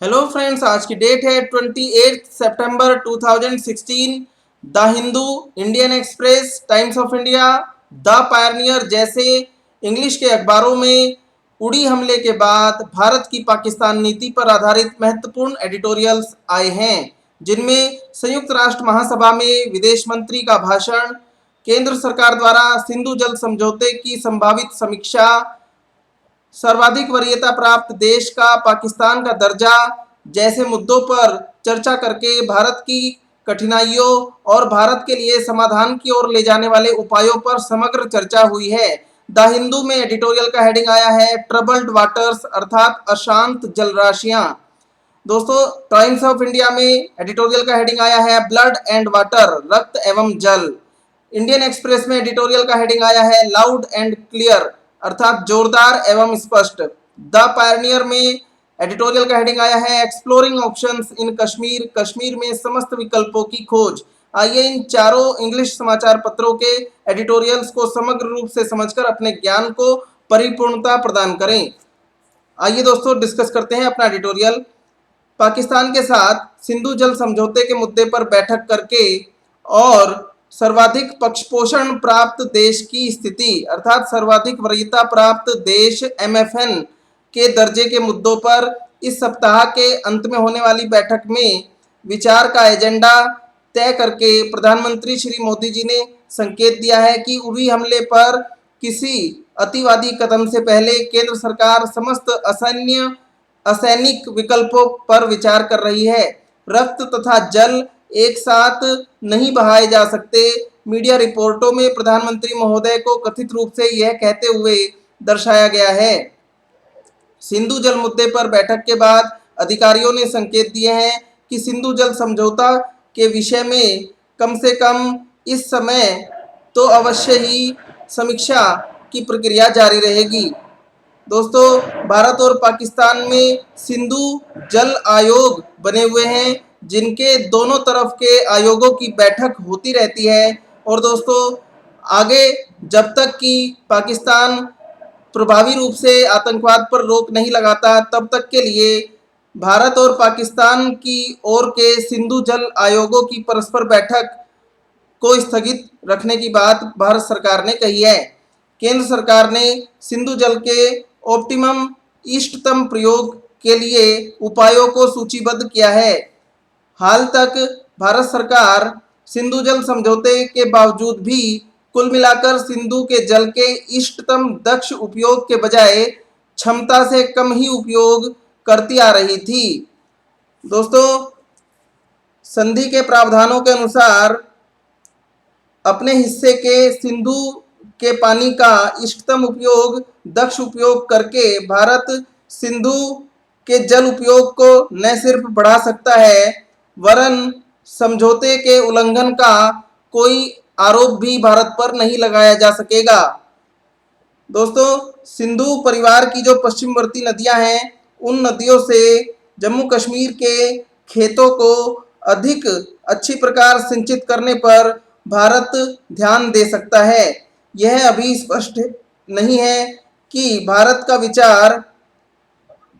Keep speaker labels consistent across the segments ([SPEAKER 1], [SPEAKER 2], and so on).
[SPEAKER 1] Hello friends, आज की date है 28 सितंबर 2016। The Hindu, Indian express, times of India, the Pioneer जैसे इंग्लिश के अखबारों में उड़ी हमले के बाद भारत की पाकिस्तान नीति पर आधारित महत्वपूर्ण एडिटोरियल्स आए हैं, जिनमें संयुक्त राष्ट्र महासभा में विदेश मंत्री का भाषण, केंद्र सरकार द्वारा सिंधु जल समझौते की संभावित समीक्षा, सर्वाधिक वरीयता प्राप्त देश का पाकिस्तान का दर्जा जैसे मुद्दों पर चर्चा करके भारत की कठिनाइयों और भारत के लिए समाधान की ओर ले जाने वाले उपायों पर समग्र चर्चा हुई है। द हिंदू में एडिटोरियल का हेडिंग आया है ट्रबल्ड वाटर्स, अर्थात अशांत जलराशियां। दोस्तों, टाइम्स ऑफ इंडिया में एडिटोरियल का हेडिंग आया है ब्लड एंड वाटर, रक्त एवं जल। इंडियन एक्सप्रेस में एडिटोरियल का हेडिंग आया है लाउड एंड क्लियर, अर्थात जोरदार एवं स्पष्ट। द पायनियर में एडिटोरियल का हेडिंग आया है एक्सप्लोरिंग ऑप्शंस इन कश्मीर, कश्मीर में समस्त विकल्पों की खोज। आइए इन चारों इंग्लिश समाचार पत्रों के एडिटोरियल्स को समग्र रूप से समझकर अपने ज्ञान को परिपूर्णता प्रदान करें। आइए दोस्तों, डिस्कस करते हैं अपना एडिटोरियल। पाकिस्तान के साथ सिंधु जल समझौते के मुद्दे पर बैठक करके और सर्वाधिक पक्षपोषण प्राप्त देश की स्थिति, अर्थात सर्वाधिक वरीयता प्राप्त देश एमएफएन के दर्जे के मुद्दों पर इस सप्ताह के अंत में होने वाली बैठक में विचार का एजेंडा तय करके प्रधानमंत्री श्री मोदी जी ने संकेत दिया है कि उरी हमले पर किसी अतिवादी कदम से पहले केंद्र सरकार समस्त असैनिक विकल्पों पर विचार कर रही है। रक्त तथा जल एक साथ नहीं बहाए जा सकते। मीडिया रिपोर्टों में प्रधानमंत्री महोदय को कथित रूप से यह कहते हुए दर्शाया गया है। सिंधु जल मुद्दे पर बैठक के बाद अधिकारियों ने संकेत दिए हैं कि सिंधु जल समझौता के विषय में कम से कम इस समय तो अवश्य ही समीक्षा की प्रक्रिया जारी रहेगी। दोस्तों, भारत और पाकिस्तान में सिंधु जल आयोग बने हुए हैं, जिनके दोनों तरफ के आयोगों की बैठक होती रहती है। और दोस्तों, आगे जब तक कि पाकिस्तान प्रभावी रूप से आतंकवाद पर रोक नहीं लगाता, तब तक के लिए भारत और पाकिस्तान की ओर के सिंधु जल आयोगों की परस्पर बैठक को स्थगित रखने की बात भारत सरकार ने कही है। केंद्र सरकार ने सिंधु जल के ऑप्टिमम इष्टतम प्रयोग के लिए उपायों को सूचीबद्ध किया है। हाल तक भारत सरकार सिंधु जल समझौते के बावजूद भी कुल मिलाकर सिंधु के जल के इष्टतम दक्ष उपयोग के बजाय क्षमता से कम ही उपयोग करती आ रही थी। दोस्तों, संधि के प्रावधानों के अनुसार अपने हिस्से के सिंधु के पानी का इष्टतम उपयोग, दक्ष उपयोग करके भारत सिंधु के जल उपयोग को न सिर्फ बढ़ा सकता है, वरन समझौते के उल्लंघन का कोई आरोप भी भारत पर नहीं लगाया जा सकेगा। दोस्तों, सिंधु परिवार की जो पश्चिमवर्ती नदियां हैं, उन नदियों से जम्मू कश्मीर के खेतों को अधिक अच्छी प्रकार सिंचित करने पर भारत ध्यान दे सकता है। यह अभी स्पष्ट नहीं है कि भारत का विचार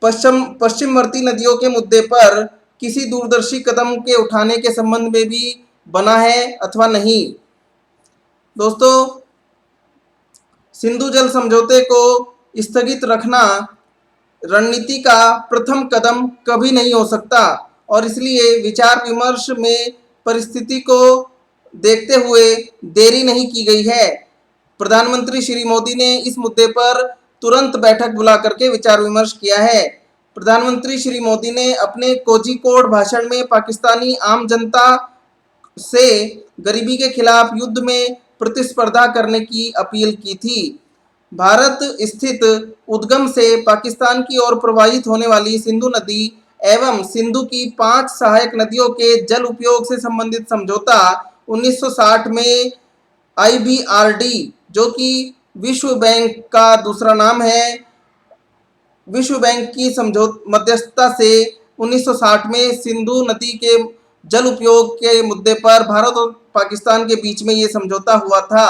[SPEAKER 1] पश्चिमवर्ती नदियों के मुद्दे पर किसी दूरदर्शी कदम के उठाने के संबंध में भी बना है अथवा नहीं। दोस्तों, सिंधु जल समझौते को स्थगित रखना रणनीति का प्रथम कदम कभी नहीं हो सकता और इसलिए विचार विमर्श में परिस्थिति को देखते हुए देरी नहीं की गई है। प्रधानमंत्री श्री मोदी ने इस मुद्दे पर तुरंत बैठक बुला करके विचार विमर्श किया है। प्रधानमंत्री श्री मोदी ने अपने कोझिकोड भाषण में पाकिस्तानी आम जनता से गरीबी के खिलाफ युद्ध में प्रतिस्पर्धा करने की अपील की थी। भारत स्थित उद्गम से पाकिस्तान की ओर प्रवाहित होने वाली सिंधु नदी एवं सिंधु की 5 सहायक नदियों के जल उपयोग से संबंधित समझौता 1960 में IBRD, जो कि विश्व बैंक का दूसरा नाम है, विश्व बैंक की मध्यस्थता से 1960 में सिंधु नदी के जल उपयोग के मुद्दे पर भारत और पाकिस्तान के बीच में ये समझौता हुआ था।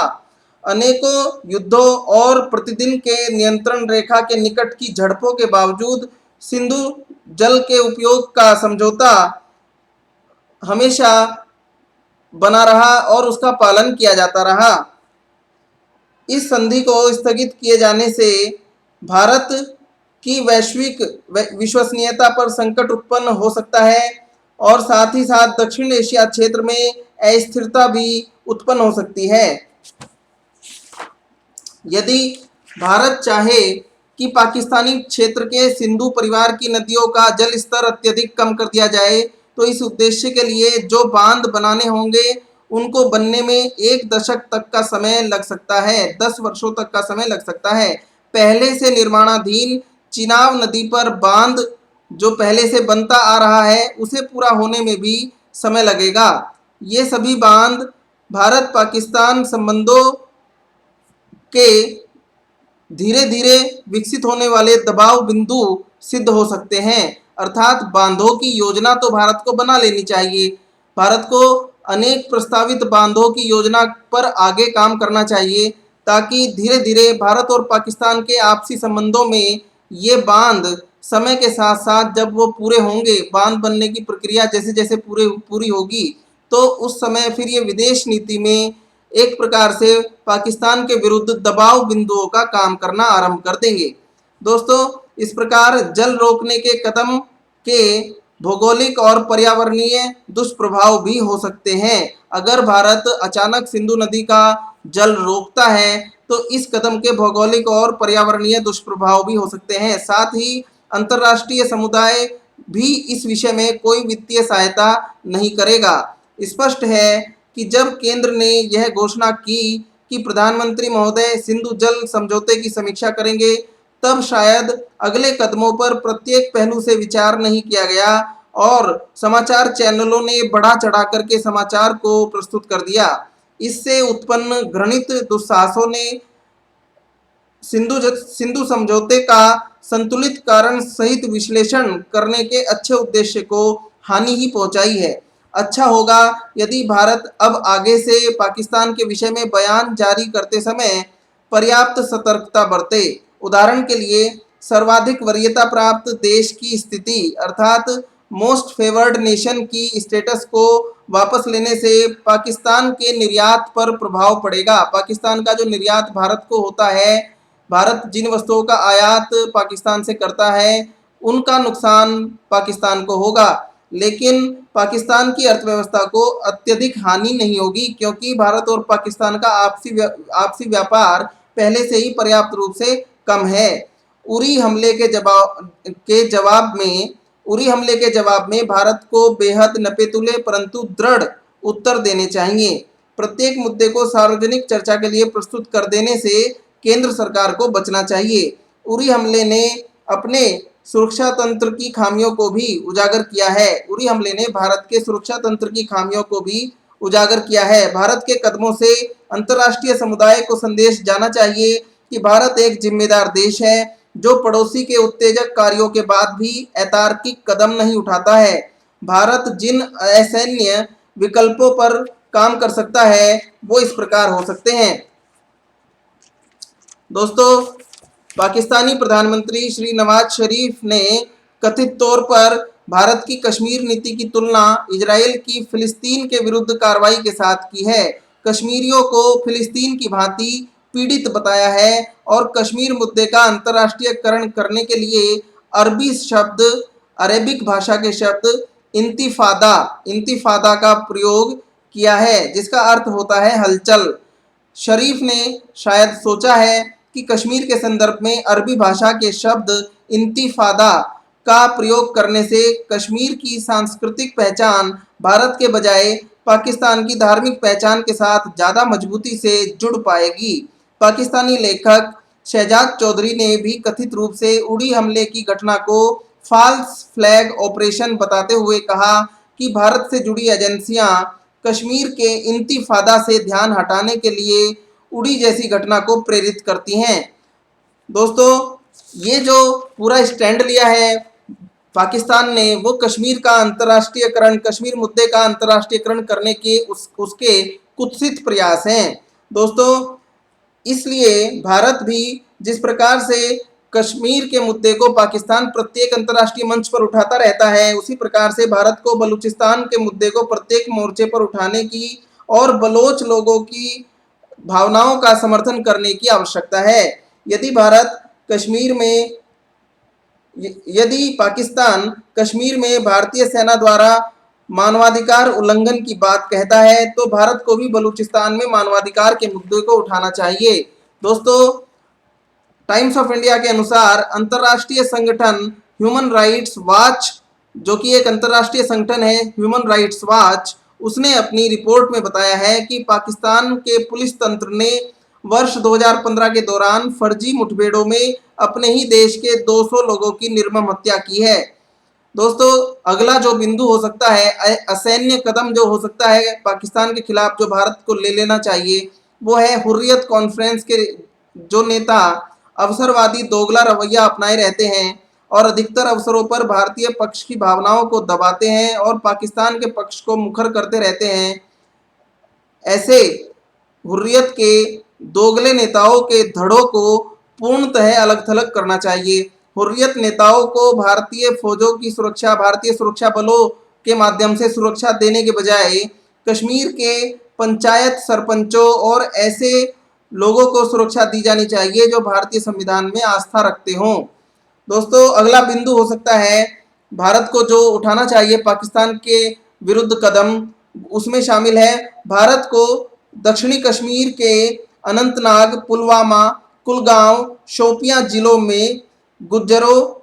[SPEAKER 1] अनेकों युद्धों और प्रतिदिन के नियंत्रण रेखा के निकट की झड़पों के बावजूद सिंधु जल के उपयोग का समझौता हमेशा बना रहा और उसका पालन किया जाता रहा। इस संधि को स्थगित किए जाने से भारत की वैश्विक विश्वसनीयता पर संकट उत्पन्न हो सकता है और साथ ही साथ दक्षिण एशिया क्षेत्र में अस्थिरता भी उत्पन्न हो सकती है। यदि भारत चाहे कि पाकिस्तानी क्षेत्र के सिंधु परिवार की नदियों का जल स्तर अत्यधिक कम कर दिया जाए, तो इस उद्देश्य के लिए जो बांध बनाने होंगे उनको बनने में 1 दशक तक का समय लग सकता है, 10 वर्षों तक का समय लग सकता है। पहले से निर्माणाधीन चिनाब नदी पर बांध जो पहले से बनता आ रहा है उसे पूरा होने में भी समय लगेगा। ये सभी बांध भारत पाकिस्तान संबंधों के धीरे धीरे विकसित होने वाले दबाव बिंदु सिद्ध हो सकते हैं। अर्थात बांधों की योजना तो भारत को बना लेनी चाहिए। भारत को अनेक प्रस्तावित बांधों की योजना पर आगे काम करना चाहिए ताकि धीरे धीरे भारत और पाकिस्तान के आपसी संबंधों में ये बांध समय के साथ साथ जब वो पूरे होंगे, बांध बनने की प्रक्रिया जैसे जैसे पूरी होगी, तो उस समय फिर ये विदेश नीति में एक प्रकार से पाकिस्तान के विरुद्ध दबाव बिंदुओं का काम करना आरंभ कर देंगे। दोस्तों, इस प्रकार जल रोकने के कदम के भौगोलिक और पर्यावरणीय दुष्प्रभाव भी हो सकते हैं। अगर भारत अचानक सिंधु नदी का जल रोकता है तो इस कदम के भौगोलिक और पर्यावरणीय दुष्प्रभाव भी हो सकते हैं। साथ ही अंतर्राष्ट्रीय समुदाय भी इस विषय में कोई वित्तीय सहायता नहीं करेगा। स्पष्ट है कि जब केंद्र ने यह घोषणा की कि प्रधानमंत्री महोदय सिंधु जल समझौते की समीक्षा करेंगे, तब शायद अगले कदमों पर प्रत्येक पहलू से विचार नहीं किया गया और समाचार चैनलों ने बढ़ा चढ़ा करके समाचार को प्रस्तुत कर दिया। इससे उत्पन्न घृणित दुस्साहसों ने सिंधु समझौते का संतुलित कारण सहित विश्लेषण करने के अच्छे उद्देश्य को हानि ही पहुंचाई है। अच्छा होगा यदि भारत अब आगे से पाकिस्तान के विषय में बयान जारी करते समय पर्याप्त सतर्कता बरते। उदाहरण के लिए सर्वाधिक वरीयता प्राप्त देश की स्थिति अर्थात मोस्ट फेवर्ड नेशन की स्टेटस को वापस लेने से पाकिस्तान के निर्यात पर प्रभाव पड़ेगा। पाकिस्तान का जो निर्यात भारत को होता है, भारत जिन वस्तुओं का आयात पाकिस्तान से करता है उनका नुकसान पाकिस्तान को होगा, लेकिन पाकिस्तान की अर्थव्यवस्था को अत्यधिक हानि नहीं होगी क्योंकि भारत और पाकिस्तान का आपसी व्यापार पहले से ही पर्याप्त रूप से कम है। उरी हमले के जवाब में भारत को बेहद नपेतुले परंतु दृढ़ उत्तर देने चाहिए। प्रत्येक मुद्दे को सार्वजनिक चर्चा के लिए प्रस्तुत कर देने से केंद्र सरकार को बचना चाहिए। उरी हमले ने अपने सुरक्षा तंत्र की खामियों को भी उजागर किया है। उरी हमले ने भारत के सुरक्षा तंत्र की खामियों को भी उजागर किया है। भारत के कदमों से अंतर्राष्ट्रीय समुदाय को संदेश जाना चाहिए कि भारत एक जिम्मेदार देश है जो पड़ोसी के उत्तेजक कार्यों के बाद भी अतार्किक कदम नहीं उठाता है। भारत जिन असैन्य विकल्पों पर काम कर सकता है वो इस प्रकार हो सकते हैं। दोस्तों, पाकिस्तानी प्रधानमंत्री श्री नवाज शरीफ ने कथित तौर पर भारत की कश्मीर नीति की तुलना इजराइल की फिलिस्तीन के विरुद्ध कार्रवाई के साथ की है। कश्मीरियों को फिलिस्तीन की भांति पीड़ित बताया है और कश्मीर मुद्दे का अंतर्राष्ट्रीयकरण करने के लिए अरेबिक भाषा के शब्द इंतिफादा का प्रयोग किया है, जिसका अर्थ होता है हलचल। शरीफ ने शायद सोचा है कि कश्मीर के संदर्भ में अरबी भाषा के शब्द इंतिफादा का प्रयोग करने से कश्मीर की सांस्कृतिक पहचान भारत के बजाय पाकिस्तान की धार्मिक पहचान के साथ ज़्यादा मजबूती से जुड़ पाएगी। पाकिस्तानी लेखक शहजाद चौधरी ने भी कथित रूप से उड़ी हमले की घटना को फॉल्स फ्लैग ऑपरेशन बताते हुए कहा कि भारत से जुड़ी एजेंसियां कश्मीर के इंतिफादा से ध्यान हटाने के लिए उड़ी जैसी घटना को प्रेरित करती हैं। दोस्तों, ये जो पूरा स्टैंड लिया है पाकिस्तान ने, वो कश्मीर का अंतर्राष्ट्रीयकरण, कश्मीर मुद्दे का अंतर्राष्ट्रीयकरण करने के उसके कुत्सित प्रयास हैं। दोस्तों, इसलिए भारत भी जिस प्रकार से कश्मीर के मुद्दे को पाकिस्तान प्रत्येक अंतर्राष्ट्रीय मंच पर उठाता रहता है, उसी प्रकार से भारत को बलूचिस्तान के मुद्दे को प्रत्येक मोर्चे पर उठाने की और बलोच लोगों की भावनाओं का समर्थन करने की आवश्यकता है। यदि भारत कश्मीर में यदि पाकिस्तान कश्मीर में भारतीय सेना द्वारा मानवाधिकार उल्लंघन की बात कहता है तो भारत को भी बलूचिस्तान में मानवाधिकार के मुद्दे को उठाना चाहिए। दोस्तों, टाइम्स ऑफ इंडिया के अनुसार अंतर्राष्ट्रीय संगठन ह्यूमन राइट्स वॉच, जो कि एक अंतर्राष्ट्रीय संगठन है ह्यूमन राइट्स वॉच, उसने अपनी रिपोर्ट में बताया है कि पाकिस्तान के पुलिस तंत्र ने वर्ष 2015 के दौरान फर्जी मुठभेड़ों में अपने ही देश के 200 लोगों की निर्मम हत्या की है। दोस्तों, अगला जो बिंदु हो सकता है, असैन्य कदम जो हो सकता है पाकिस्तान के खिलाफ जो भारत को ले लेना चाहिए, वो है हुर्रियत कॉन्फ्रेंस के जो नेता अवसरवादी दोगला रवैया अपनाए रहते हैं और अधिकतर अवसरों पर भारतीय पक्ष की भावनाओं को दबाते हैं और पाकिस्तान के पक्ष को मुखर करते रहते हैं। ऐसे हुर्रियत के दोगले नेताओं के धड़ों को पूर्णतः अलग थलग करना चाहिए। हुर्रियत नेताओं को भारतीय फौजों की सुरक्षा, भारतीय सुरक्षा बलों के माध्यम से सुरक्षा देने के बजाय कश्मीर के पंचायत सरपंचों और ऐसे लोगों को सुरक्षा दी जानी चाहिए जो भारतीय संविधान में आस्था रखते हों। दोस्तों, अगला बिंदु हो सकता है भारत को जो उठाना चाहिए पाकिस्तान के विरुद्ध कदम, उसमें शामिल है भारत को दक्षिणी कश्मीर के अनंतनाग, पुलवामा, कुलगांव, शोपियां जिलों में गुर्जरों,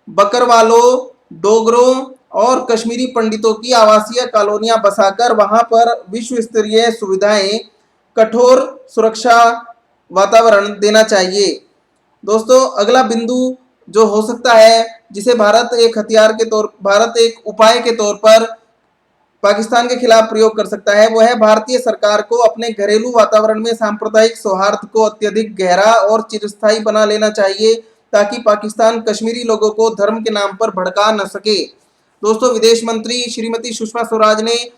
[SPEAKER 1] बकरवालों, डोगरों और कश्मीरी पंडितों की आवासीय कॉलोनियां बसाकर वहां पर विश्व स्तरीय सुविधाएं, कठोर सुरक्षा वातावरण देना चाहिए। दोस्तों, अगला बिंदु जो हो सकता है जिसे भारत एक उपाय के तौर पर पाकिस्तान के खिलाफ प्रयोग कर सकता है, वो है भारतीय सरकार को अपने घरेलू वातावरण में सांप्रदायिक सौहार्द को अत्यधिक गहरा और चिरस्थायी बना लेना चाहिए ताकि पाकिस्तान कश्मीरी लोगों को धर्म के नाम पर भड़का न सके। दोस्तों, विदेश मंत्री श्रीमती सुषमा स्वराज ने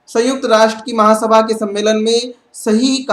[SPEAKER 1] संयुक्त राष्ट्र की महासभा के सम्मेलन में सटीक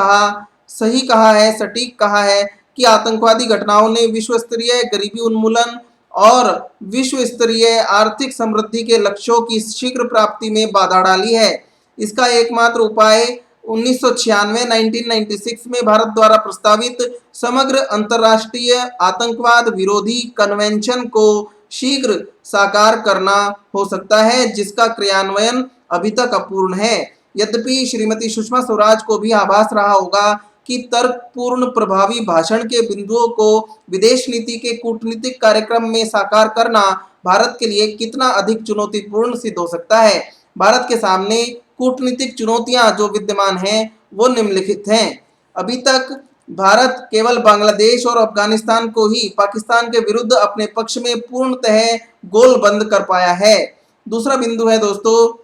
[SPEAKER 1] कहा है कि आतंकवादी घटनाओं ने विश्व स्तरीय गरीबी उन्मूलन और विश्व स्तरीय आर्थिक समृद्धि के लक्ष्यों की शीघ्र प्राप्ति में बाधा डाली है। इसका एकमात्र उपाय 1996 में भारत द्वारा प्रस्तावित समग्र अंतर्राष्ट्रीय आतंकवाद विरोधी कन्वेंशन को शीघ्र साकार करना हो सकता है, जिसका क्रियान्वयन अभी तक अपूर्ण है। यद्यपि श्रीमती सुषमा स्वराज को भी आभास रहा होगा कि तर्कपूर्ण प्रभावी भाषण के बिंदुओं को विदेश नीति के कूटनीतिक कार्यक्रम में साकार करना भारत के लिए कितना अधिक चुनौतीपूर्ण सिद्ध हो सकता है। भारत के सामने कूटनीतिक चुनौतियां जो विद्यमान हैं वो निम्नलिखित हैं। अभी तक भारत केवल बांग्लादेश और अफगानिस्तान को ही पाकिस्तान के विरुद्ध अपने पक्ष में पूर्णतः गोल बंद कर पाया है। दूसरा बिंदु है दोस्तों,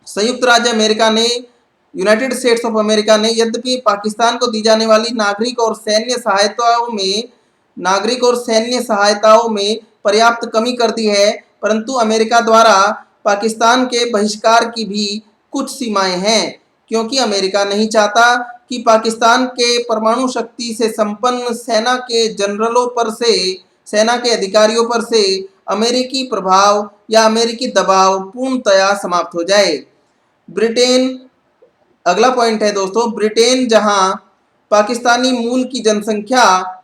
[SPEAKER 1] संयुक्त राज्य अमेरिका ने, यूनाइटेड स्टेट्स ऑफ अमेरिका ने यद्यपि पाकिस्तान को दी जाने वाली नागरिक और सैन्य सहायताओं में पर्याप्त कमी कर दी है, परंतु अमेरिका द्वारा पाकिस्तान के बहिष्कार की भी कुछ सीमाएं हैं, क्योंकि अमेरिका नहीं चाहता कि पाकिस्तान के परमाणु शक्ति से संपन्न सेना के अधिकारियों पर से अमेरिकी प्रभाव या अमेरिकी दबाव पूर्णतया समाप्त हो जाए। अगला पॉइंट है दोस्तों, ब्रिटेन जहां पाकिस्तानी मूल की जनसंख्या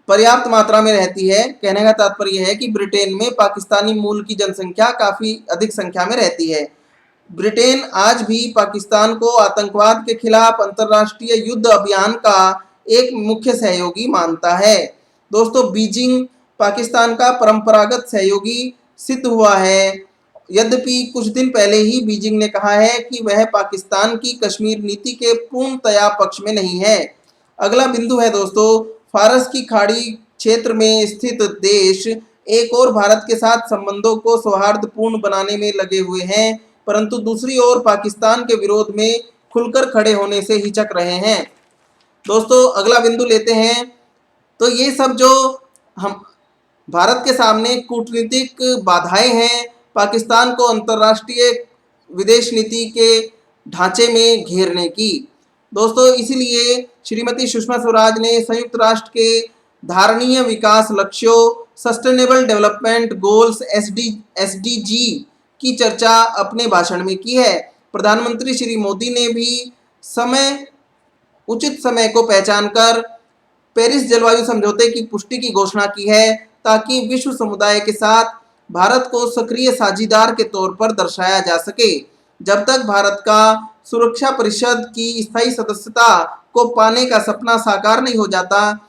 [SPEAKER 1] पर्याप्त मात्रा में रहती है, कहने का तात्पर्य है कि ब्रिटेन में पाकिस्तानी मूल की जनसंख्या काफ़ी अधिक संख्या में रहती है। ब्रिटेन आज भी पाकिस्तान को आतंकवाद के खिलाफ अंतर्राष्ट्रीय युद्ध अभियान का एक मुख्य सहयोगी मानता है। दोस्तों, बीजिंग पाकिस्तान का परंपरागत सहयोगी सिद्ध हुआ है। यद्यपि कुछ दिन पहले ही बीजिंग ने कहा है कि वह पाकिस्तान की कश्मीर नीति के पूर्णतया पक्ष में नहीं है। अगला बिंदु है दोस्तों, फारस की खाड़ी क्षेत्र में स्थित देश एक और भारत के साथ संबंधों को सौहार्दपूर्ण बनाने में लगे हुए हैं, परंतु दूसरी ओर पाकिस्तान के विरोध में खुलकर खड़े होने से हिचक रहे हैं। दोस्तों, अगला बिंदु लेते हैं, तो ये सब जो हम भारत के सामने कूटनीतिक बाधाएं हैं पाकिस्तान को अंतर्राष्ट्रीय विदेश नीति के ढांचे में घेरने की। दोस्तों, इसीलिए श्रीमती सुषमा स्वराज ने संयुक्त राष्ट्र के धारणीय विकास लक्ष्यों सस्टेनेबल डेवलपमेंट गोल्स SDG की चर्चा अपने भाषण में की है। प्रधानमंत्री श्री मोदी ने भी उचित समय को पहचानकर पेरिस जलवायु समझौते की पुष्टि की घोषणा की है, ताकि विश्व समुदाय के साथ भारत को सक्रिय साझीदार के तौर पर दर्शाया जा सके। जब तक भारत का सुरक्षा परिषद की स्थायी सदस्यता को पाने का सपना साकार नहीं हो जाता,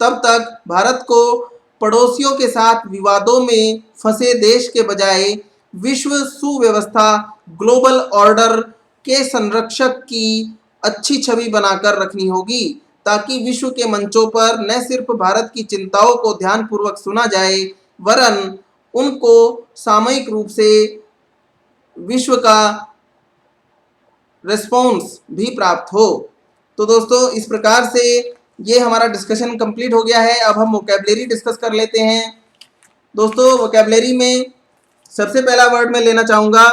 [SPEAKER 1] तब तक भारत को पड़ोसियों के साथ विवादों में फंसे देश के बजाय विश्व सुव्यवस्था ग्लोबल ऑर्डर के संरक्षक की अच्छी छवि बनाकर रखनी होगी, ताकि विश्व के मंचों पर न सिर्फ भारत की चिंताओं को ध्यानपूर्वक सुना जाए, वरन उनको सामयिक रूप से विश्व का रिस्पॉन्स भी प्राप्त हो। तो दोस्तों, इस प्रकार से ये हमारा डिस्कशन कंप्लीट हो गया है। अब हम वोकैबुलरी डिस्कस कर लेते हैं। दोस्तों, वोकैबुलरी में सबसे पहला वर्ड मैं लेना चाहूँगा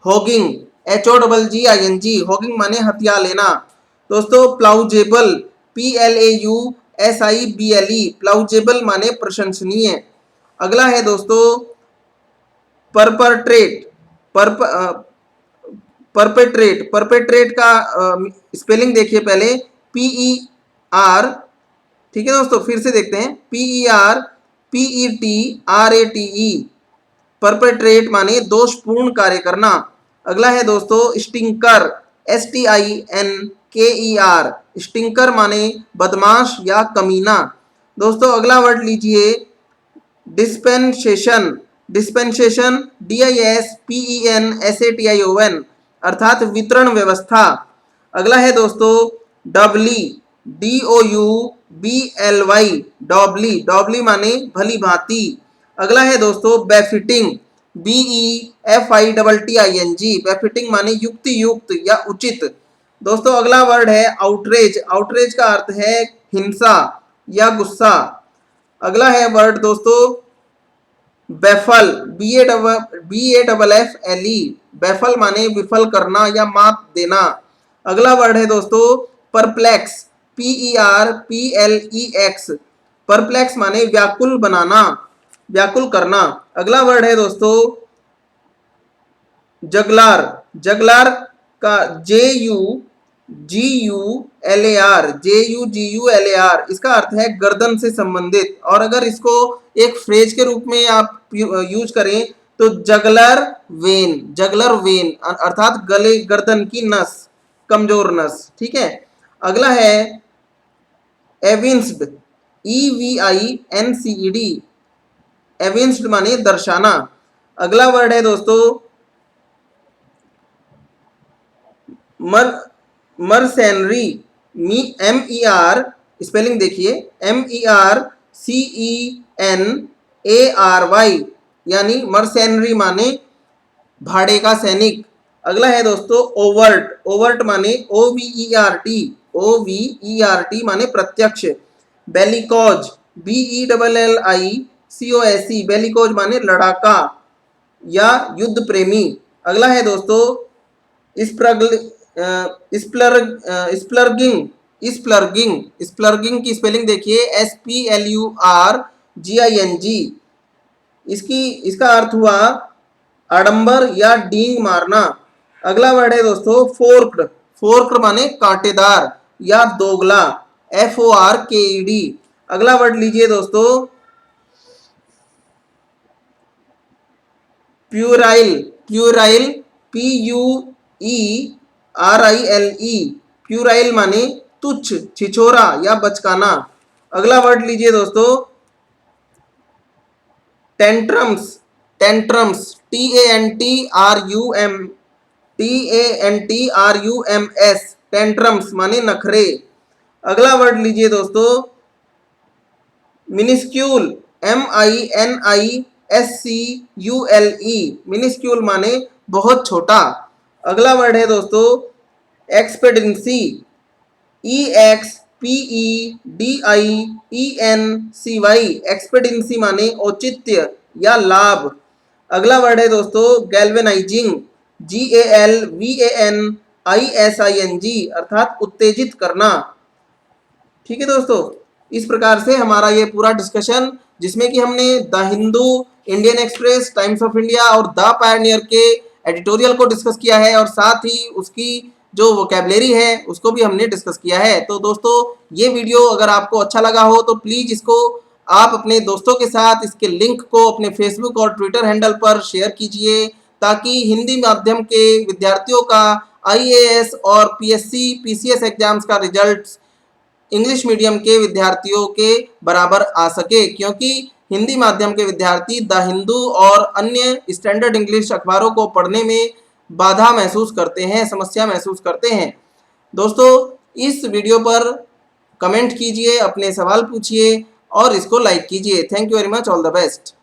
[SPEAKER 1] हॉगिंग, HOGGING। हॉगिंग माने हथिया लेना। दोस्तों, प्लाउजेबल, PLAUSIBLE, प्लाउजेबल माने प्रशंसनीय। अगला है दोस्तों परपट्रेट। परपेट्रेट का स्पेलिंग देखिए पहले, PER, ठीक है दोस्तों, फिर से देखते हैं, PERPETRATE। परपेट्रेट माने दोषपूर्ण कार्य करना। अगला है दोस्तों स्टिंकर, STINKER। स्टिंकर माने बदमाश या कमीना। दोस्तों, अगला वर्ड लीजिए डिस्पेंसेशन। डिस्पेंसेशन DISPENSATION, अर्थात वितरण व्यवस्था। अगला है दोस्तों डबली, DOUBLY, डॉबली। डॉबली माने भली भांति। अगला है दोस्तों बेफिटिंग, BEFITTING। बेफिटिंग माने युक्ति युक्त या उचित। दोस्तों, अगला वर्ड है आउटरेज। आउटरेज का अर्थ है हिंसा या गुस्सा। अगला है वर्ड दोस्तों बेफल, BAFFLE। बेफल माने विफल करना या मात देना। अगला वर्ड है दोस्तों परप्लेक्स, PERPLEX। परप्लेक्स माने व्याकुल बनाना, व्याकुल करना। अगला वर्ड है दोस्तों जगलार। जगलार का JUGULAR, इसका अर्थ है गर्दन से संबंधित। और अगर इसको एक फ्रेज के रूप में आप यूज करें तो जगलर वेन, अर्थात गले गर्दन की नस, कमजोर नस। ठीक है। अगला है एविंस्ड, EVINCED। एविंस्ड माने दर्शाना। अगला वर्ड है दोस्तों मर्सेनरी, MER, स्पेलिंग देखिए MERCENARY, यानी मर्सेनरी माने भाड़े का सैनिक। अगला है दोस्तों ओवर्ट। ओवर्ट माने OVERT माने प्रत्यक्ष। बेलिकोज, BELLICOSE, बेलिकोज माने लड़ाका या युद्ध प्रेमी। अगला है दोस्तों स्प्लर्गिंग। स्प्लर्गिंग की स्पेलिंग देखिए SPLURGING। इसका अर्थ हुआ आडंबर या डींग मारना। अगला वर्ड है दोस्तों फोर्क्ड। फोर्क्ड माने कांटेदार या दोगला, FORKED। अगला वर्ड लीजिए दोस्तों प्यूराइल। Puerile PUERILE। प्यूराइल माने तुच्छ, छिछोरा या बचकाना। अगला वर्ड लीजिए दोस्तों टेंट्रम्स। Tantrums TANTRUMS। टेंट्रम्स माने नखरे। अगला वर्ड लीजिए दोस्तों मिनिस्क्यूल, MINISCULE। मिनिस्क्यूल माने बहुत छोटा। अगला वर्ड है दोस्तों एक्सपेडेंसी, EXPEDIENCY। एक्सपेडेंसी माने औचित्य या लाभ। अगला वर्ड है दोस्तों गैल्वेनाइजिंग, GALVANISING, अर्थात उत्तेजित करना। ठीक है दोस्तों। इस प्रकार से हमारा ये पूरा डिस्कशन, जिसमें कि हमने the Hindu, Indian express, times of India और द पायनियर के एडिटोरियल को डिस्कस किया है और साथ ही उसकी जो वोकैबुलरी है उसको भी हमने डिस्कस किया है। तो दोस्तों ये वीडियो अगर आपको अच्छा लगा हो तो प्लीज़ इसको आप अपने दोस्तों के साथ इसके लिंक को अपने फेसबुक और ट्विटर हैंडल पर शेयर कीजिए, ताकि हिंदी माध्यम के विद्यार्थियों का आईएएस और पीएससी पीसीएस एग्जाम्स का रिजल्ट इंग्लिश मीडियम के विद्यार्थियों के बराबर आ सके, क्योंकि हिंदी माध्यम के विद्यार्थी द हिंदू और अन्य स्टैंडर्ड इंग्लिश अखबारों को पढ़ने में बाधा महसूस करते हैं, समस्या महसूस करते हैं। दोस्तों इस वीडियो पर कमेंट कीजिए, अपने सवाल पूछिए और इसको लाइक कीजिए। Thank you very much, all the best.